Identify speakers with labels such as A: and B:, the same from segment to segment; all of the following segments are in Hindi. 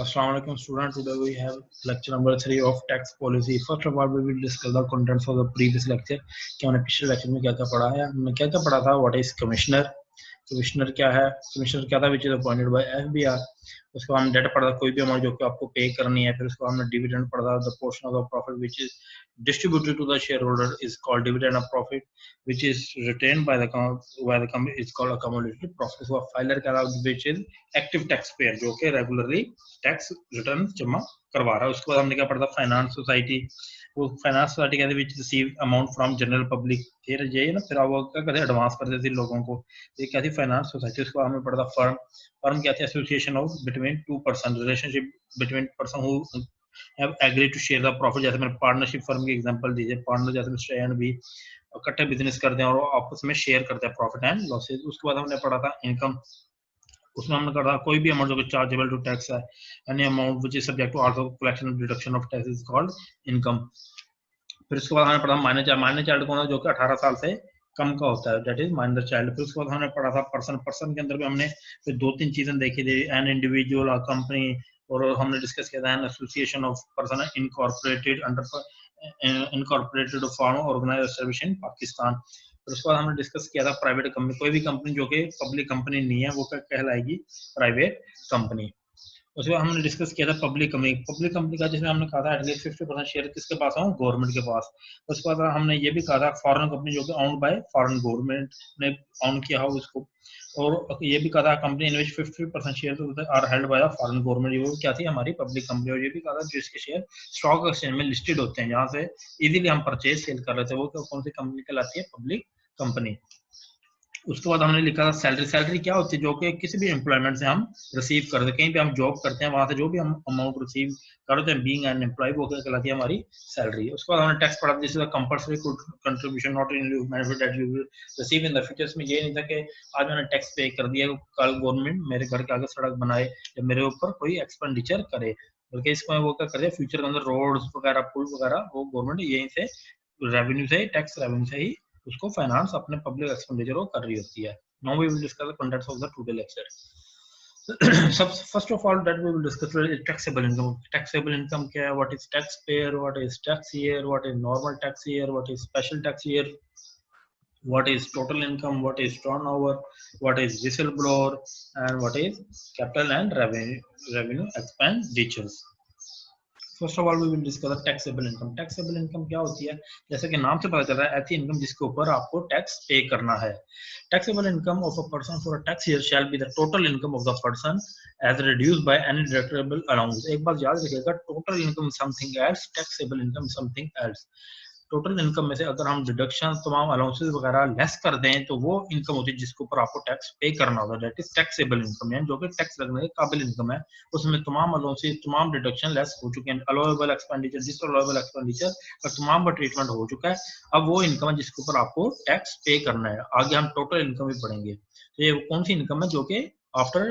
A: Assalamualaikum student. Today we have lecture number 3 of tax policy. First of all, we will discuss the contents of the previous lecture. कि हमने पिछले लेक्चर में क्या क्या पढ़ा है. हमने क्या क्या पढ़ा था. What is commissioner? कमिश्नर क्या है. कमिश्नर क्या था, which is appointed by FBR. उसके बाद हम डेट पढ़ा था, कोई भी अमाउंट जो कि आपको पे करनी है. फिर उसके बाद हमने डिविडेंड पढ़ा था. The portion of the profit which is distributed to the shareholder is called dividend of profit, which is retained by the company is called accumulated profit. So filer क्या था, which is active taxpayer जो कि regularly टैक्स रिटर्न जमा करवा रहा है. उसके बाद हमने क्या पढ़ा था, फाइनेंस सोसाइटी. वो फाइनेंस सोसाइटी कहते हैं which receive amount from general public. फिर ये ना, फिर वो क्या करते एडवांस करते थे लोगों को. ये क्या थी, फाइनेंस सोसाइटी. उसको हमने पढ़ा था फर्म. फर्म क्या थी, association of between two person, relationship between person who have agreed to share the profit. जैसे मैंने पार्टनरशिप फर्म की एग्जांपल दी है. पार्टनर जैसे मिस्टर ए एंड बी इकट्ठे बिजनेस करते हैं और आपस में शेयर करते हैं प्रॉफिट एंड लॉसेज. उसके बाद हमने पढ़ा था इनकम. उसमें हमने कहा कोई भी अमाउंट जो कि चार्जेबल टू टैक्स है, any amount which is subject to also collection deduction of tax is called income. फिर उसके बाद हमने पढ़ा माइनर चाइल्ड कौन है, जो कि 18 साल से कम का होता है, दैट इज माइनर चाइल्ड. फिर उसके बाद हमने पढ़ा था पर्सन. पर्सन के अंदर भी हमने फिर 2-3 चीजें देखी थी, एन इंडिविजुअल, कंपनी, और हमने डिस्कस किया था an association of person incorporated under incorporated form organised established in Pakistan. फिर उसके बाद हमने डिस्कस किया था प्राइवेट कंपनी. कोई भी कंपनी जो कि पब्लिक कंपनी नहीं है वो क्या कहलाएगी, प्राइवेट कंपनी. उसके बाद हमने डिस्कस किया था पब्लिक कंपनी. पब्लिक कंपनी का जिसमें हमने कहा था एटलीस्ट 50% शेयर किसके पास हो, गवर्नमेंट के पास. उसके बाद हमने ये भी कहा था फॉरेन कंपनी जो कि ऑन्ड बाय फॉरेन गवर्नमेंट ने ऑन किया हो उसको. और ये भी कहा था company in which 50% share are held by foreign government. वो क्या थी, हमारी पब्लिक कंपनी. और ये भी कहा था जिसके शेयर स्टॉक एक्सचेंज में लिस्टेड होते हैं, जहाँ से इजीली हम परचेज सेल कर लेते हैं, वो कौन सी कंपनी कहलाती है, पब्लिक कंपनी. उसके बाद हमने लिखा था सैलरी. सैलरी क्या होती है, जो कि किसी भी एम्प्लॉयमेंट से हम रिसीव करते हैं, कहीं पे हम जॉब करते हैं वहां से जो भी हम अमाउंट रिसीव करते हैं बीइंग एन एम्प्लॉय, वो क्या कहलाती है, हमारी सैलरी. उसके बाद हमने टैक्स पढ़ा, this is a compulsory contribution not in benefit that you will receive in the future. में ये नहीं था कि आज मैंने टैक्स पे कर दिया, कल गवर्नमेंट मेरे घर के आगे सड़क बनाए या मेरे ऊपर कोई एक्सपेंडिचर करे, बल्कि इसको वो क्या करे, फ्यूचर के अंदर रोड्स वगैरह, पुल वगैरह, वो गवर्नमेंट यहीं से रेवेन्यू से, टैक्स रेवेन्यू से ही उसको फाइनेंस अपने पब्लिक एक्सपेंडिचर को कर रही होती है. Now we will discuss the contents of the today lecture. First of all, that we will discuss is taxable income. Taxable income क्या है, what is taxpayer, what is tax year, what is normal tax year, what is special tax year, what is total income, what is turnover, what is whistleblower, and what is capital and revenue expenditures. First of all we will discuss the taxable income. Taxable income क्या होती है, जैसे कि नाम से पता चल रहा है, ऐसी इनकम जिसके ऊपर आपको टैक्स पे करना है. Taxable income of a person for a tax year shall be the total income of the person as reduced by any deductible allowance. एक बात याद रखिएगा, total income something else, taxable income something else. Total income में से अगर हम डिडक्शन, तमाम अलाउंसेस वगैरह लेस कर दें, तो वो इनकम होती है जिसके ऊपर आपको टैक्स पे करना होगा, दैट इज टैक्सेबल इनकम, यानी जो कि टैक्स लगने के काबिल इनकम है. उसमें तमाम अलाउंसेस, तमाम डिडक्शन लेस हो चुके हैं. अलाउएबल एक्सपेंडिचर, डिसअलाउएबल एक्सपेंडिचर का तमाम का ट्रीटमेंट हो चुका है. अब वो इनकम है जिसके ऊपर आपको टैक्स पे करना है. आगे हम टोटल इनकम भी पढ़ेंगे. तो ये कौन सी इनकम है, जो कि after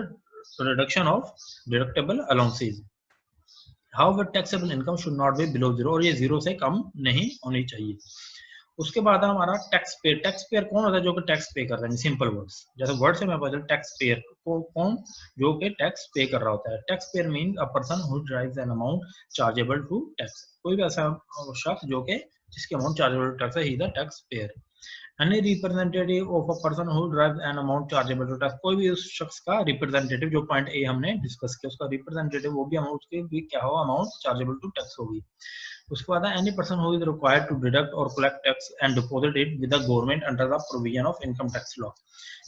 A: reduction of deductible allowances. However, taxable income should not be below zero, और ये जीरो से कम नहीं होनी चाहिए. उसके बाद हमारा टैक्स पेयर. टैक्स पेयर कौन होता है, जो कि टैक्स पे कर रहा है. सिंपल वर्ड्स, जैसे वर्ड से मैं बता, टैक्स पेयर को कौन, जो कि टैक्स पे कर रहा होता है. Tax payer mean a person who drives an amount chargeable to tax. कोई भी ऐसा शख्स जो कि जिसके अमाउंट चार्जेबल टू टैक्स है, he the tax payer. Any representative of a person who drives an amount chargeable to tax. कोई भी उस शख्स का रिप्रेजेंटेटिव, जो पॉइंट ए हमने डिस्कस किया, उसका रिप्रेजेंटेटिव वो भी अमाउंट के भी क्या हो, अमाउंट चार्जेबल टू टैक्स होगी. उसके बाद any person who is required to deduct or collect tax and deposit it with the government under the provision of income tax law.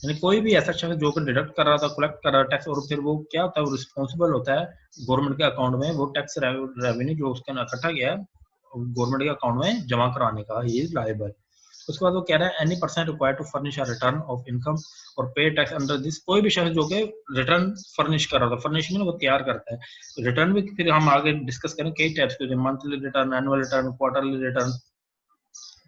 A: यानी कोई भी ऐसा शख्स जो कि डिडक्ट कर रहा था, कलेक्ट कर रहा है टैक्स, और फिर वो क्या होता है, वो रिस्पॉन्सिबल होता है गवर्नमेंट के अकाउंट में वो टैक्स रेवेन्यू जो उसका इकट्ठा गया है गवर्नमेंट के अकाउंट में जमा कराने का, ही इज लायबल. उसके बाद वो कह रहा है any person required to furnish a return of income और पे टैक्स अंडर दिस. कोई भी शख्स जो कि रिटर्न फर्निश कर रहा था, फर्निश में वो तैयार करता है. रिटर्न भी फिर हम आगे डिस्कस करें कई टाइप्स के, monthly return, annual return, quarterly return.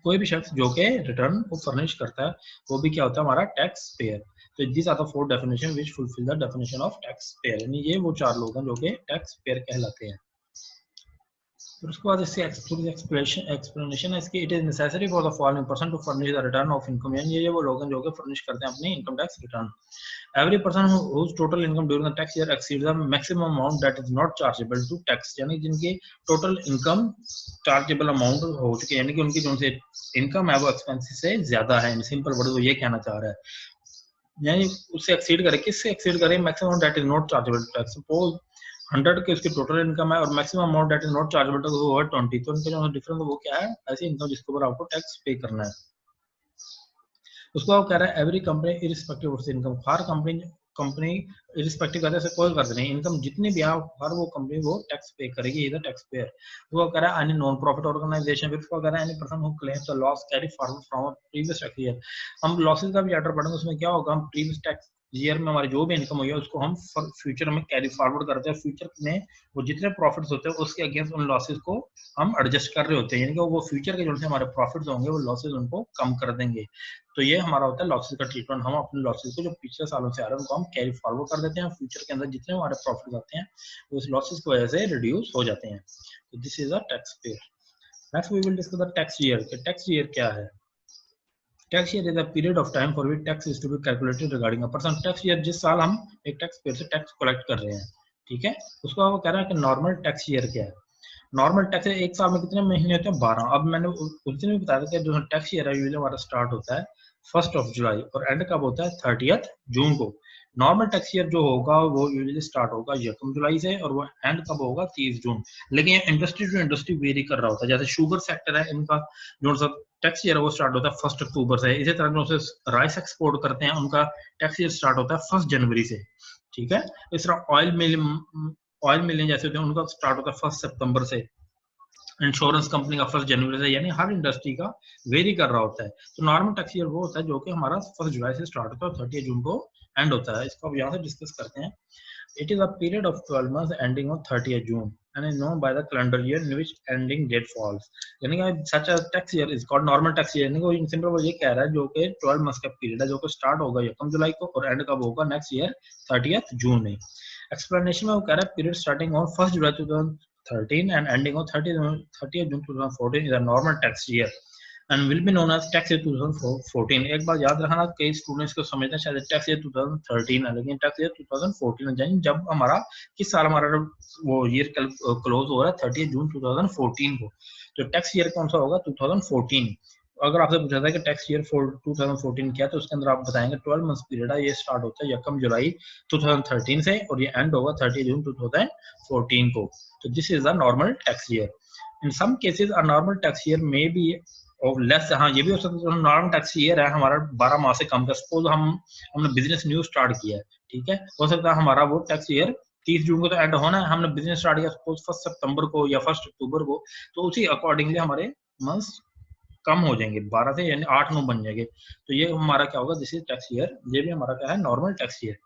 A: कोई भी शख्स जो कि रिटर्न को फर्निश करता है वो भी क्या होता है, हमारा टैक्स पेयर. तो this are the 4 definition which fulfil the definition of tax payer. यानी ये वो 4 लोग हैं जो कि टैक्स पेयर कहलाते हैं. फिर उसके बाद इससे एक्सप्लेनेशन है इसकी। It is necessary for the following person to furnish the return of income, यानी ये वो लोग हैं जो कि फर्निश करते हैं अपनी income tax return. Every person whose total income during the tax year exceeds the maximum amount that is not chargeable to tax, यानी जिनकी टोटल इनकम चार्जेबल अमाउंट हो चुकी है, यानी कि उनकी जो से इनकम है वो एक्सपेंसेस से ज्यादा है। सिंपल वर्ड वो ये कहना चाह रहा है, यानी उससे एक्सीड करे। किससे एक्सीड करे? Maximum that is not chargeable to tax. Suppose 100 के उसकी टोटल इनकम है और maximum amount that is not chargeable to वो है 20, तो उनका जो डिफरेंस वो क्या है? ऐसी इनकम जिसके ऊपर आपको टैक्स पे करना है। उसको वो कह रहा है every company irrespective of income, her company irrespective करने से कोई फर्क नहीं, इनकम जितनी भी आप हर वो कंपनी वो टैक्स पे करेगी, इधर टैक्स पेयर। वो कह रहा है एनी नॉन प्रॉफिट ऑर्गेनाइजेशन, फिर उसको कह रहा है any person who claims the loss carry forward from previous tax year. हम लॉसेस का भी चैप्टर पढ़ेंगे, उसमें क्या होगा, हम प्रीवियस टैक्स ईयर में हमारी जो भी इनकम हुई है उसको हम फ्यूचर में कैरी फॉरवर्ड करते हैं। फ्यूचर में वो जितने प्रॉफिट्स होते हैं उसके अगेंस्ट उन लॉसेस को हम एडजस्ट कर रहे होते हैं, यानी कि वो फ्यूचर के जो से हमारे प्रॉफिट्स होंगे वो लॉसेस उनको कम कर देंगे। तो ये हमारा होता है लॉसेस का ट्रीटमेंट। हम अपने लॉसेस को जो पिछले सालों से आ रहे हैं उनको हम कैरी फॉरवर्ड कर देते हैं, फ्यूचर के अंदर जितने हमारे प्रॉफिट आते हैं वो उस लॉसेस की वजह से रिड्यूस हो जाते हैं। तो this is a tax payer. Next we will discuss the tax year. Tax year क्या है? Tax year is a period of time for which tax is to be calculated regarding a person. Tax year जिस साल हम एक टैक्स पेयर से टैक्स कलेक्ट कर रहे हैं, ठीक है, उसको वो कह रहा है कि नॉर्मल टैक्स ईयर क्या है। नॉर्मल टैक्स एक साल में कितने महीने होते हैं? 12। अब मैंने उस दिन भी बताया था कि जो टैक्स ईयर है यूजुअली हमारा स्टार्ट होता है 1 जुलाई और एंड कब होता है? 30 जून को। नॉर्मल टैक्स ईयर जो होगा वो यूजुअली स्टार्ट होगा 1 जुलाई से और वो एंड कब होगा? 30 जून। लेकिन ये इंडस्ट्री टू इंडस्ट्री वेरी कर रहा होता है। जैसे शुगर सेक्टर है, इनका जो सा टैक्स ईयर है वो स्टार्ट होता है 1 अक्टूबर से। इसी तरह जो राइस एक्सपोर्ट करते हैं उनका टैक्स ईयर स्टार्ट होता है 1 जनवरी से, ठीक है। इस तरह ऑयल मिलिंग जैसे होते हैं उनका स्टार्ट होता है 1 सितंबर से। इंश्योरेंस कंपनी का 1 जनवरी से, यानी हर इंडस्ट्री का वेरी कर रहा होता है। तो नॉर्मल टैक्स ईयर वो होता है जो कि हमारा 1 जुलाई से स्टार्ट होता है और 30 जून को एंड होता है। इसको अब यहाँ से डिस्कस करते हैं। It is a period of 12 months ending on 30 June and is known by the calendar year in which ending date falls, यानी कि such a tax year is called normal tax year। यानी कि इन सिंपल वो ये कह रहा है जो कि 12 मंथ्स का पीरियड है जो कि स्टार्ट होगा 1 जुलाई को और एंड कब होगा? नेक्स्ट ईयर 30 जून में। एक्सप्लेनेशन में वो कह रहा है period starting on 1 July 2013 and ending on 30 June 2014 is a normal tax year and will be known as tax year 2014। एक बार याद रखना, कई स्टूडेंट्स को समझते हैं शायद टैक्स ईयर 2013 है, लेकिन टैक्स ईयर 2014 है, जब हमारा किस साल हमारा वो ईयर क्लोज हो रहा है 30 जून 2014 को। तो टैक्स ईयर कौन सा होगा? 2014। अगर आपसे पूछा था कि टैक्स ईयर 2014 क्या, तो उसके अंदर आप बताएंगे 12 मंथ्स पीरियड है, ये स्टार्ट होता है 1 जुलाई 2013 से और ये एंड होगा 30 जून 2014 को। तो this is a normal tax year. In some cases a normal tax year may be और लेस, हाँ ये भी हो सकता है नॉर्मल टैक्स ईयर है हमारा 12 माह से कम का। सपोज हमने बिजनेस न्यू स्टार्ट किया है, ठीक है, हो सकता है हमारा वो टैक्स ईयर 30 जून को तो एंड होना है, हमने बिजनेस स्टार्ट किया सपोज 1 सितंबर को या 1 अक्टूबर को, तो उसी अकॉर्डिंगली हमारे मंथ्स कम हो जाएंगे 12 से, यानी 8-9 बन जाएंगे। तो ये हमारा क्या होगा? This is tax year. ये भी हमारा क्या है? Normal tax year.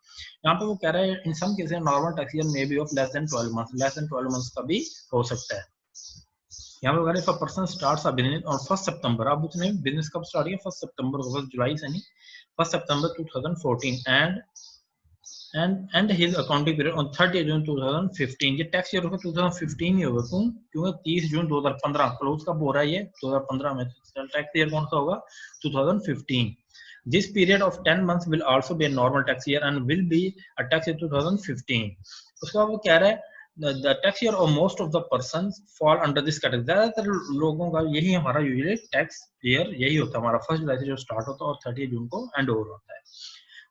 A: यहाँ पे वो कह रहा है in some cases normal tax year may be of less than 12 months, less than 12 months का भी हो सकता है। यहाँ पे अगर if a person starts a business on 1 September, अब उसने बिजनेस कब स्टार्ट किया? 1 सितंबर को, 1 जुलाई से नहीं, 1 सितंबर 2014 and his accounting period on 30 जून 2015। ये टैक्स ईयर होगा 2015 ही होगा, क्योंकि 30 जून 2015 क्लोज कब हो रहा है? ये 2015 में। टैक्स ईयर कौन सा होगा? 2015। This period of 10 months will also be a normal tax year and will be a tax year 2015। उसके बाद वो कह रहा है the tax year of most of the persons fall under this category। ज्यादातर लोगों का यही हमारा यूजुअली टैक्स ईयर यही होता है हमारा, 1 जुलाई से जो स्टार्ट होता है और 30 जून को एंड ओवर होता है।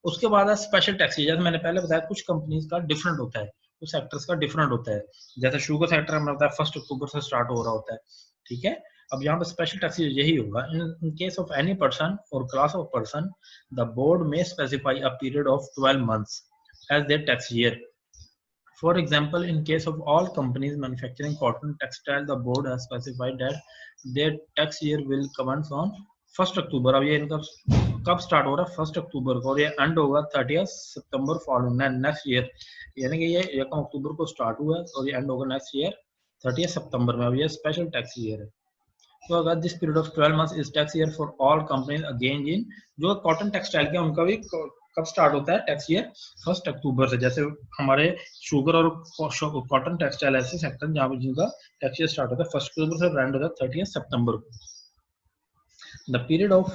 A: उसके बाद है स्पेशल टैक्स ईयर। जैसे मैंने पहले बताया कुछ कंपनीज का डिफरेंट होता है, कुछ सेक्टर्स का डिफरेंट होता है। जैसे शुगर सेक्टर में होता है 1 अक्टूबर से स्टार्ट हो रहा होता है, ठीक है। अब यहाँ पे स्पेशल टैक्स यही होगा। In case of any person or class of person the board में specify a period of 12 months as their tax year. For example, in case of all companies manufacturing cotton textile, the board has specified that their tax year will commence on 1 अक्टूबर। अब ये इनका कब स्टार्ट हो रहा है? 1 अक्टूबर को और ये एंड होगा 30 सितंबर फॉलोइंग नेक्स्ट ईयर। यानी कि ये 1 अक्टूबर को स्टार्ट हुआ है और ये एंड होगा नेक्स्ट ईयर 30 सितंबर में। अब ये स्पेशल टैक्स ईयर है। तो अगर this period of 12 months is tax year for all companies again in जो कॉटन टेक्सटाइल के उनका भी कब स्टार्ट होता है टैक्स ईयर? 1 अक्टूबर से। जैसे हमारे शुगर और कॉटन टेक्सटाइल ऐसे सेक्टर जहाँ पे जिनका टैक्स ईयर स्टार्ट होता है 1 अक्टूबर से, एंड होता है 30 सितंबर को। The period of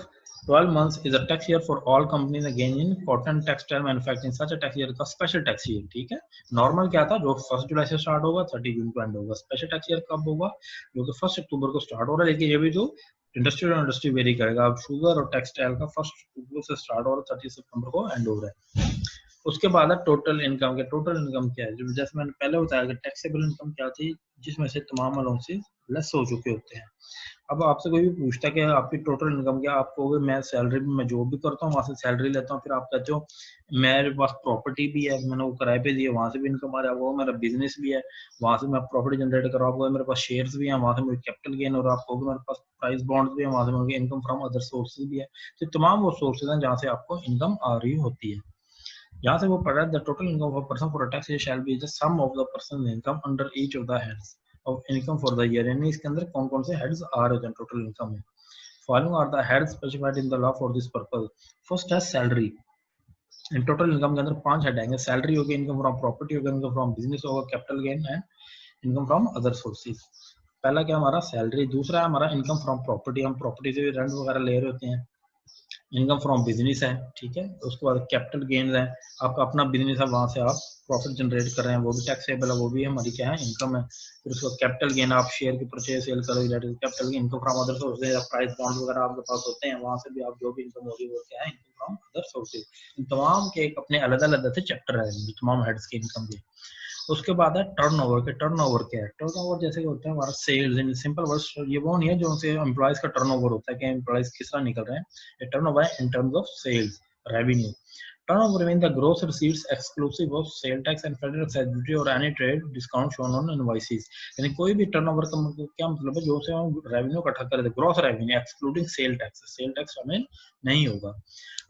A: 12 months is a tax year for all companies again in cotton textile manufacturing. Such a tax year का स्पेशल टैक्स ईयर, ठीक है। नॉर्मल क्या था जो 1 जुलाई से स्टार्ट होगा 30 जून को एंड होगा। स्पेशल टैक्स ईयर कब होगा? जो कि 1 अक्टूबर को स्टार्ट हो रहा है, लेकिन ये भी जो इंडस्ट्री और इंडस्ट्री वेरी करेगा। अब शुगर और टेक्सटाइल का 1 अक्टूबर से स्टार्ट हो रहा है, 30 सितंबर को एंड हो रहा है। उसके बाद है टोटल इनकम के। टोटल इनकम क्या है? जैसे मैंने पहले बताया कि टैक्सेबल इनकम क्या थी, जिसमें से तमाम अलाउंसेस लेस हो चुके होते हैं। अब आपसे कोई भी पूछता है कि आपकी टोटल इनकम क्या, आप कहोगे मैं सैलरी भी, मैं जॉब भी करता हूँ, वहां से सैलरी लेता हूँ। फिर आप कहते हो मेरे पास प्रॉपर्टी भी है, मैंने वो किराए पे दी है, वहां से भी इनकम आ रहा है। वो मेरा बिजनेस भी है, वहां से मैं प्रॉपर्टी जनरेट कर रहा हूँ। मेरे पास शेयर्स भी हैं, वहां से मुझे कैपिटल गेन हो रहा है। आप कहोगे मेरे पास प्राइस बॉन्ड्स भी है, वहां से मुझे इनकम फ्रॉम अदर सोर्सेज भी है। तो तमाम वो सोर्सेज हैं जहाँ से आपको इनकम आ रही होती है। यहाँ से वो पढ़ रहा है the total income of a person for a tax year shall be the sum of the person income under each of the heads of income for the year. यानी इसके अंदर कौन कौन से हेड्स आ रहे हैं टोटल इनकम में। Following are the heads specified in the law for this purpose. First है सैलरी। इन टोटल इनकम के अंदर 5 हेड आएंगे। सैलरी होगी, इनकम फ्रॉम प्रॉपर्टी होगा, इनकम फ्रॉम बिजनेस होगा, capital gain and income from other sources. पहला क्या हमारा सैलरी। दूसरा है हमारा इनकम फ्रॉम प्रॉपर्टी, हम प्रॉपर्टी से भी रेंट वगैरह ले रहे होते हैं। इनकम फ्रॉम बिजनेस है, ठीक है। उसके बाद कैपिटल गेन्स है, आपका अपना बिजनेस है, वहां से आप प्रॉफिट जनरेट कर रहे हैं, वो भी टैक्सेबल है, वो भी हमारी क्या है इनकम है। फिर उसके बाद कैपिटल गेन, आप शेयर की परचेज सेल कर रहे हो, capital gain. Income from other sources, price bond वगैरह आपके पास होते हैं, वहां से भी आप जो भी इनकम होगी वो क्या है इनकम फ्रॉम अदर सोर्सेज। इन तमाम के एक अपने अलग अलग चैप्टर है तमाम हेड्स के इनकम के। उसके बाद है टर्नओवर के। टर्नओवर क्या है? टर्नओवर जैसे होता है हमारा सेल्स। इन सिंपल वर्ड्स ये वो नहीं है जो उनसे एम्प्लॉयज का टर्नओवर होता है कि एम्प्लॉयज किस तरह निकल रहे हैं। ये टर्नओवर है in terms of sales revenue. Turnover means the gross receipts exclusive of sale tax and federal excise duty or any trade discount shown on invoices। यानी कोई भी टर्नओवर का क्या मतलब है? जो से हम रेवेन्यू इकट्ठा कर रहे थे, gross revenue excluding sale tax. Sale tax शामिल नहीं होगा।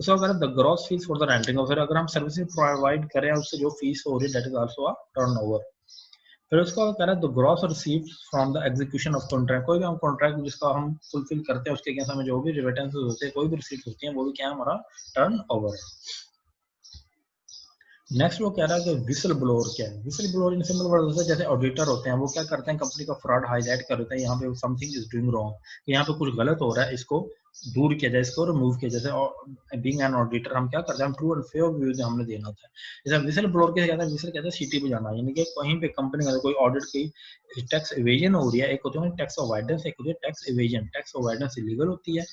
A: उसका अगर the gross fees for the renting, फिर अगर हम सर्विसेज प्रोवाइड करें उससे जो फीस हो रही है that is also a turnover. फिर उसका कह रहा है the gross received from the execution of contract. कोई भी हम कॉन्ट्रैक्ट जिसका हम फुलफिल करते हैं उसके अगेंस्ट हमें जो भी रिमिटेंसेस होते हैं, कोई भी रिसीट होती है, वो भी क्या है हमारा टर्नओवर है। नेक्स्ट वो कह रहा है कि विसल ब्लोअर क्या है? Whistle blower in simple words में जैसे ऑडिटर होते हैं, वो क्या करते हैं कंपनी का फ्रॉड हाईलाइट कर देते हैं, यहाँ पे समथिंग इज डूइंग रॉन्ग, यहाँ पे कुछ गलत हो रहा है, इसको दूर किया जाए, इसको रिमूव किया जाए। जैसे बीइंग एन ऑडिटर हम क्या करते हैं, हम ट्रू एंड फेयर व्यूज हमने देना होता है। जैसे विसल ब्लोअर क्या कहता है? विसल कहता है सीटी बजाना, यानी कि कहीं पे कंपनी का कोई ऑडिट की टैक्स इवेजन हो रही है। एक होती है टैक्स अवॉइडेंस, एक होती है tax evasion. Tax avoidance illegal होती है,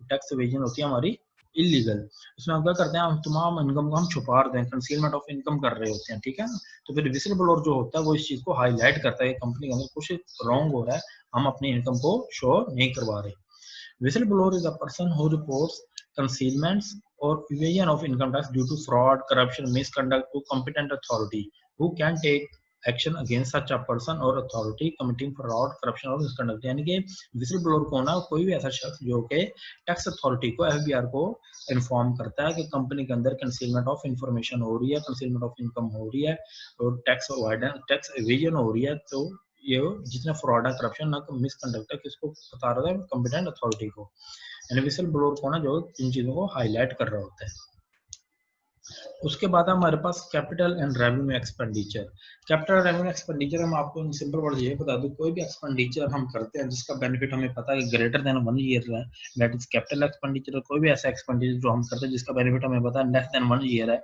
A: टैक्स इवेजन होती है हमारी इलीगल। उसमें हम क्या करते हैं, हम तमाम इनकम को हम छुपा रहे हैं, कंसीलमेंट ऑफ इनकम कर रहे होते हैं, ठीक है ना। तो फिर विजिल ब्लोअर जो होता है वो इस चीज को हाईलाइट करता है कि कंपनी के अंदर कुछ रॉन्ग हो रहा है, हम अपनी इनकम को शो नहीं करवा रहे। Whistle blower is a person who reports concealments or evasion of income tax due to fraud, corruption, misconduct to competent authority who can take action against such a person or authority committing fraud, corruption और misconduct। यानी कि विजिल ब्लोअर को ना कोई भी ऐसा शख्स जो कि टैक्स अथॉरिटी को, एफबीआर को इन्फॉर्म करता है कि कंपनी के अंदर कंसीलमेंट ऑफ इंफॉर्मेशन हो रही है, कंसीलमेंट ऑफ इनकम हो रही है और टैक्स अवॉइडेंस, टैक्स एवेजन हो रही है। तो ये जितना फ्रॉड है, करप्शन ना मिसकंडक्ट है, किसको बता रहा है? कॉम्पिटेंट अथॉरिटी को। यानी विसल ब्लोअर को ना जो इन चीजों को हाईलाइट कर रहा होता है। उसके बाद हमारे पास capital and revenue expenditure. Capital revenue expenditure हम आपको इन सिंपल वर्ड ये बता दूं, कोई भी एक्सपेंडिचर हम करते हैं जिसका बेनिफिट हमें पता है ग्रेटर देन 1 ईयर है, दैट इज कैपिटल एक्सपेंडिचर। कोई भी ऐसा एक्सपेंडिचर जो हम करते हैं जिसका बेनिफिट हमें पता है लेस देन 1 ईयर है,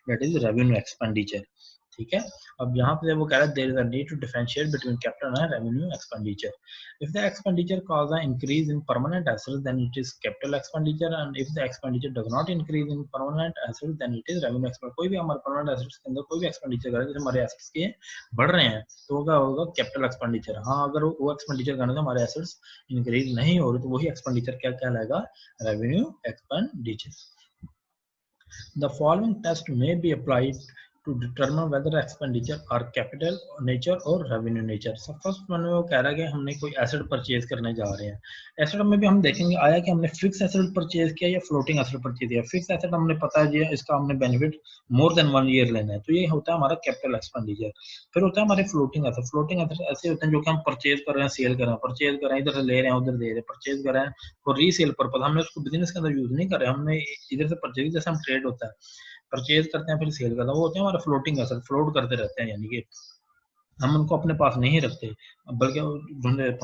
A: दैट इज रेवेन्यू एक्सपेंडिचर, ठीक है। अब यहाँ पे वो कह रहा है there is a need to differentiate between capital and revenue expenditure. If the expenditure cause an increase in permanent assets then it is capital expenditure, and if the expenditure does not increase in permanent assets then it is revenue expenditure। कोई भी हमारे permanent assets के अंदर कोई भी एक्सपेंडिचर करे, जैसे हमारे assets के बढ़ रहे हैं तो क्या होगा? Capital expenditure. हाँ, अगर वो एक्सपेंडिचर करने से हमारे assets इंक्रीज नहीं हो रहे तो वही एक्सपेंडिचर क्या कहलाएगा? Revenue expenditure. The following test may be applied to determine whether expenditure are capital nature or revenue nature। सब फर्स्ट में वो कह रहा है कि हमने कोई एसेट परचेज करने जा रहे हैं। एसेट में भी हम देखेंगे आया कि हमने फिक्स एसेट परचेज किया या फ्लोटिंग एसेट परचेज किया। फिक्स एसेट हमने पता है इसका हमने बेनिफिट मोर देन 1 ईयर लेना है, तो ये होता है हमारा कैपिटल एक्सपेंडिचर। फिर होता है हमारे फ्लोटिंग एसेट। फ्लोटिंग एसेट ऐसे होते हैं जो कि हम परचेज कर रहे हैं, सेल कर रहे हैं, परचेज कर रहे हैं, इधर से ले रहे हैं, उधर दे रहे हैं, परचेज कर रहे हैं फॉर रीसेल पर्पज। हमने उसको बिजनेस के अंदर यूज नहीं कर रहे, हमने इधर से परचेज, जैसे हम ट्रेड होता है परचेज करते हैं फिर सेल करते हैं, वो होते हैं हमारे फ्लोटिंग एसेट, फ्लोट करते रहते हैं, यानी कि हम उनको अपने पास नहीं रखते, बल्कि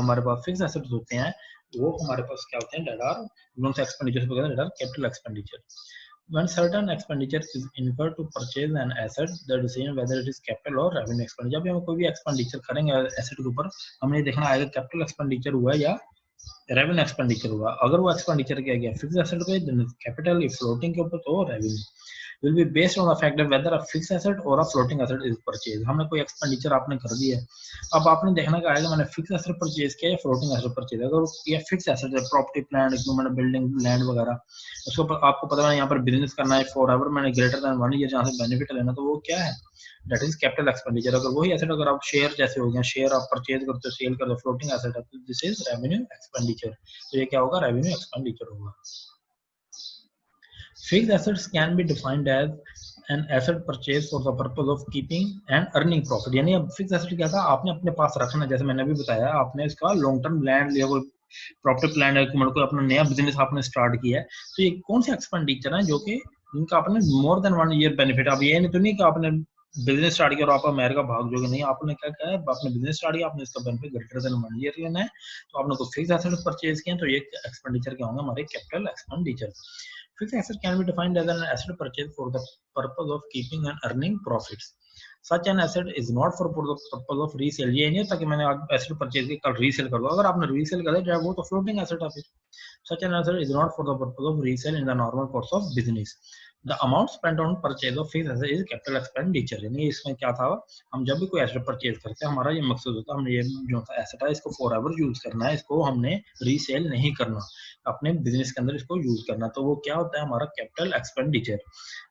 A: हमारे पास फिक्स एसेट्स होते हैं, वो हमारे पास क्या होते हैं, डेट आर लोन्स एक्सपेंडिचर वगैरह, debt are capital expenditure. When certain expenditure is incurred to purchase an asset, the decision whether it is capital or revenue expenditure, जब भी हम कोई भी एक्सपेंडिचर करेंगे एसेट के ऊपर, हमने देखना आएगा कैपिटल एक्सपेंडिचर हुआ या रेवेन्यू एक्सपेंडिचर हुआ। अगर वो एक्सपेंडिचर किया गया फिक्स एसेट पे, कैपिटल, फ्लोटिंग के ऊपर, तो revenue will be based on the fact that whether a fixed asset or a floating asset is purchased। हमने कोई एक्सपेंडिचर आपने कर दिया है, अब आपने देखना क्या आएगा, मैंने फिक्स एसेट परचेज किया या फ्लोटिंग एसेट परचेज। अगर ये फिक्स एसेट है, property, plant, equipment, building, land वगैरह, उसके ऊपर आपको पता है यहाँ पर बिजनेस करना है फॉर एवर, मैंने ग्रेटर देन 1 ईयर जहाँ से बेनिफिट लेना, तो वो क्या है, दैट इज कैपिटल एक्सपेंडिचर। अगर वही एसेट, अगर आप शेयर जैसे हो गया, शेयर आप परचेज करते हो, सेल करते हो, फ्लोटिंग एसेट है, तो दिस इज रेवेन्यू एक्सपेंडिचर। तो ये क्या होगा, रेवेन्यू एक्सपेंडिचर होगा। Fixed assets can be defined as an asset purchased for the purpose of keeping and earning profit। यानी अब फिक्स एसेट क्या था, आपने अपने पास रखना, जैसे मैंने अभी बताया, आपने इसका लॉन्ग टर्म लैंड लिया, कोई प्रॉपर्टी प्लान है, कोई अपना नया बिजनेस आपने स्टार्ट किया है, तो ये कौन से एक्सपेंडिचर है जो कि जिनका आपने मोर देन 1 ईयर बेनिफिट। अब ये नहीं तो नहीं कि आपने बिजनेस स्टार्ट किया और आप अमेरिका भाग जाओगे, नहीं, आपने क्या किया है, आपने बिजनेस स्टार्ट किया, आपने इसका बेनिफिट ग्रेटर देन 1 ईयर लेना है, तो आपने कोई फिक्स एसेट परचेज किया, तो ये एक्सपेंडिचर क्या होंगे, हमारे capital expenditure. Fixed asset can be defined as an asset purchased for the purpose of keeping and earning profits. Such an asset is not for the purpose of resale। ये नहीं होता कि मैंने आज एसेट परचेज किया, कल रीसेल कर दो, अगर आपने रीसेल कर दिया वो तो फ्लोटिंग एसेट है। Such an asset is not for the purpose of resale in the normal course of business। The amount spent on purchase of fixed asset is capital expenditure। यानी इसमें क्या था, हम जब भी कोई एसेट परचेज करते हैं, हमारा ये मकसद होता है, हमने ये जो एसेट है इसको फॉर एवर यूज करना है, इसको हमने रीसेल नहीं करना, अपने बिजनेस के अंदर इसको यूज करना, तो वो क्या होता है, हमारा कैपिटल एक्सपेंडिचर।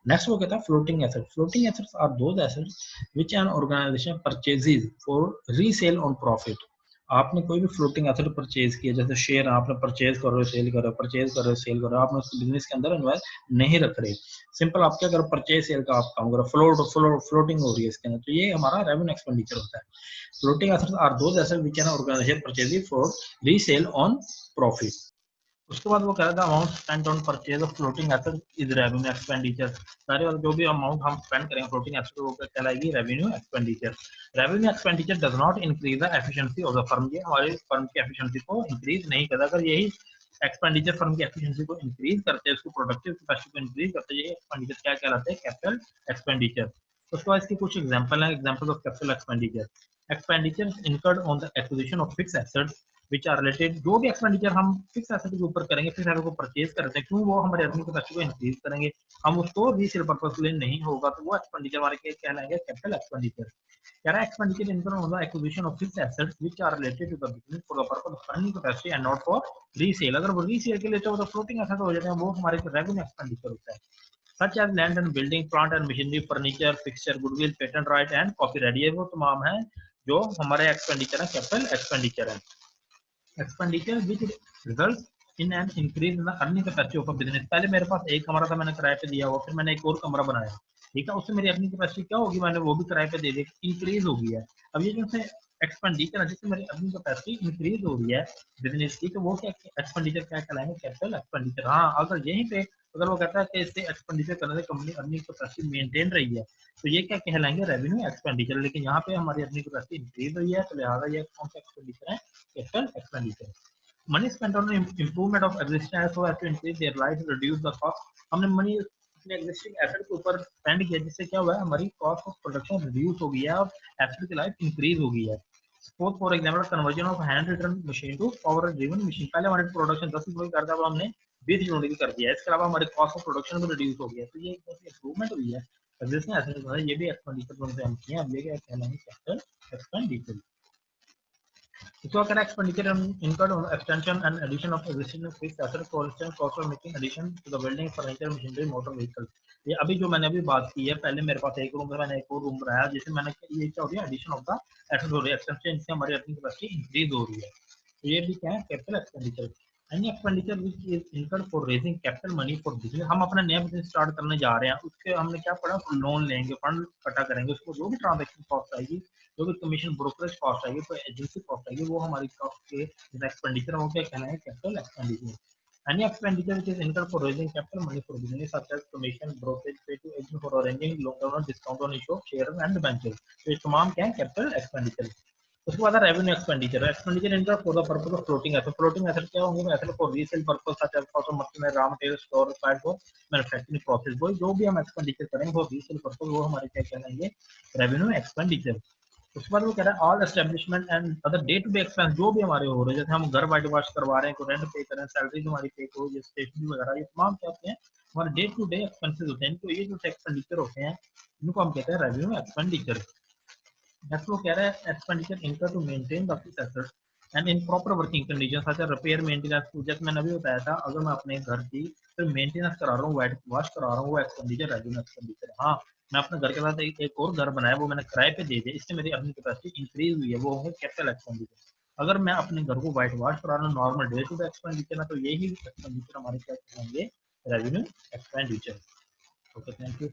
A: नेक्स्ट वो कहता है floating asset. Floating assets are those assets which an organisation purchases for resale on profit. आपने कोई भी फ्लोटिंग एसेट परचेज किया, जैसे शेयर आपने परचेज कर रहे हो, सेल कर रहे हो, परचेज कर रहे हो, सेल कर रहे हो, आपने उसको बिजनेस के अंदर इन्वेस्ट नहीं रख रहे, सिंपल आप क्या करो, परचेज सेल का आप काम करो, फ्लोटिंग हो रही है इसके अंदर, तो ये हमारा रेवेन्यू एक्सपेंडिचर होता है। Floating assets are those assets which an organisation purchases for resale on profit. उसके बाद वो कह रहा था amount spent on purchase of floating asset is revenue expenditure. सारे वाले जो भी अमाउंट हम स्पेंड करेंगे फ्लोटिंग एसेट वो कहलाएगी revenue expenditure. Revenue expenditure does not increase the efficiency of the firm. ये हमारे फर्म की एफिशिएंसी को इंक्रीज नहीं करता। अगर यही एक्सपेंडिचर फर्म की एफिशिएंसी को इंक्रीज करते हैं, उसको प्रोडक्टिव कैपेसिटी को इंक्रीज करते हैं, ये एक्सपेंडिचर क्या कहलाते हैं, कैपिटल एक्सपेंडिचर। उसके बाद इसके कुछ एग्जांपल हैं, example of capital expenditure. Expenditure incurred on the acquisition of fixed assets which are related. जो भी एक्सपेंडिचर हम फिक्स एसेट के ऊपर करेंगे, फिक्स एसेट को परचेज करते हैं, क्यों, वो हमारे अर्निंग कैपेसिटी को इंक्रीज करेंगे, हम उसको रीसेल पर्पस के लिए नहीं होगा, तो वो एक्सपेंडिचर हमारे क्या कहलाएंगे, कैपिटल एक्सपेंडिचर। कह रहा है expenditure income on the acquisition of fixed assets which are related to the business for the purpose of earning capacity and not for resale. अगर वो रीसेल के लिए तो फ्लोटिंग एसेट हो जाते हैं, वो हमारे रेवेन्यू एक्सपेंडिचर होता है। Such as land and building, plant and machinery, furniture, fixture, goodwill, patent right and copyright, ये वो तमाम है जो हमारे एक्सपेंडिचर है, कैपिटल एक्सपेंडिचर है। Expenditure which result in an increase in the earning capacity of a business. पहले मेरे पास एक कमरा था, मैंने किराए पे दिया हुआ, फिर मैंने एक और कमरा बनाया, ठीक है, उससे मेरी अर्निंग कैपेसिटी क्या होगी, मैंने वो भी किराए पे दे दी, इंक्रीज हो गई है। अब ये जो एक्सपेंडिचर है जिससे मेरी अर्निंग कैपेसिटी इंक्रीज हो रही है बिजनेस की, तो वो क्या एक्सपेंडिचर क्या कहलाएंगे, कैपिटल एक्सपेंडिचर। हाँ, अगर यहीं पे अगर वो कहता है कि इससे एक्सपेंडिचर करने से कंपनी अर्निंग कैपेसिटी मेंटेन रही है, तो ये क्या कहलाएंगे, रेवेन्यू एक्सपेंडिचर। लेकिन यहाँ पे हमारी अर्निंग कैपेसिटी इंक्रीज हुई है, तो लिहाजा ये कौन सा एक्सपेंडिचर है, capital expenditure. Money spent on improvement of existing asset so as to increase their life, reduce the cost. हमने मनी अपने एग्जिस्टिंग एसेट के ऊपर स्पेंड किया, जिससे क्या हुआ है, हमारी कॉस्ट ऑफ प्रोडक्शन रिड्यूस हो गई है और एसेट की लाइफ इंक्रीज हो गई है। Suppose for example conversion of hand return machine to power driven machine. पहले हमारे प्रोडक्शन 10 यूनिट करता था, अब हमने 20 यूनिट कर दिया है। इसके अलावा हमारे कॉस्ट ऑफ प्रोडक्शन भी रिड्यूस हो गया है, तो ये इंप्रूवमेंट हुई है एग्जिस्टिंग एसेट, ये भी एक्सपेंडिचर हम किए हैं। अब ये क्या कहलाएंगे, capital expenditure. So can expenditure incurred on extension and addition of existing fixed assets, for instance, cost of making addition to the building, furniture, machinery, motor vehicle। ये अभी जो मैंने अभी बात की है, पहले मेरे पास एक रूम है, मैंने एक और रूम बनाया, जिससे मैंने ये क्या हो रही है, एडिशन ऑफ द एसेट हो रही है, एक्सटेंशन से हमारी अर्निंग कैपेसिटी इंक्रीज हो रही है, तो ये भी क्या है, capital expenditure. Any expenditure which is incurred for raising capital money for business. हम अपना नया बिजनेस स्टार्ट करने जा रहे हैं, उसके हमने क्या पढ़ा, लोन लेंगे, फंड इकट्ठा करेंगे, उसको जो भी ट्रांजेक्शन कॉस्ट आएगी, जो भी कमीशन ब्रोकरेज कॉस्ट आएगी, कोई एजेंसी कॉस्ट आएगी, वो हमारी कॉस्ट के एक्सपेंडिचर हो क्या कहना है, capital expenditure. Any expenditure which is incurred for raising capital money for business such as commission, brokerage, pay to agent for arranging long-term discount on issue of shares and debentures. तो ये तमाम क्या है कैपिटल एक्सपेंडिचर। उसके बाद revenue expenditure inter for the purpose of floating asset क्या होंगे asset for resale purpose such as cost of machinery raw material store required for manufacturing process. वो जो भी हम एक्सपेंडिचर करेंगे फॉर रीसेल पर्पस वो हमारे क्या कहलाएंगे रेवेन्यू एक्सपेंडिचर। उसके बाद वो कह रहा है all establishment and other day to day expense जो भी हमारे हो रहे हैं, जैसे हम घर वाइट वॉश करवा रहे हैं, कोई रेंट पे कर रहे हैं, सैलरी हमारी पे हो, ये स्टेशनरी वगैरह, ये तमाम क्या होते हैं हमारे डे टू डे एक्सपेंसेस होते हैं। इनको ये जो एक्सपेंडिचर होते हैं इनको हम कहते हैं रेवेन्यू एक्सपेंडिचर। नेक्स्ट वो कह रहा है expenditure income to maintain the office assets and in proper working condition such as repair maintenance. जैसे मैंने अभी बताया था अगर मैं अपने घर की फिर मेंटेनेंस करा रहा हूँ, वाइट वॉश करा रहा हूँ, वो एक्सपेंडिचर रेवेन्यू एक्सपेंडिचर। हाँ, मैं अपने घर के साथ एक और घर बनाया, वो मैंने किराए पे दे दिया, इससे मेरी अपनी कैपेसिटी इंक्रीज हुई है, वो होंगे कैपिटल एक्सपेंडिचर। अगर मैं अपने घर को व्हाइट वॉश करा रहा हूँ normal day to day expenditure है, तो यही एक्सपेंडिचर हमारे क्या होंगे revenue expenditure. Okay, thank you.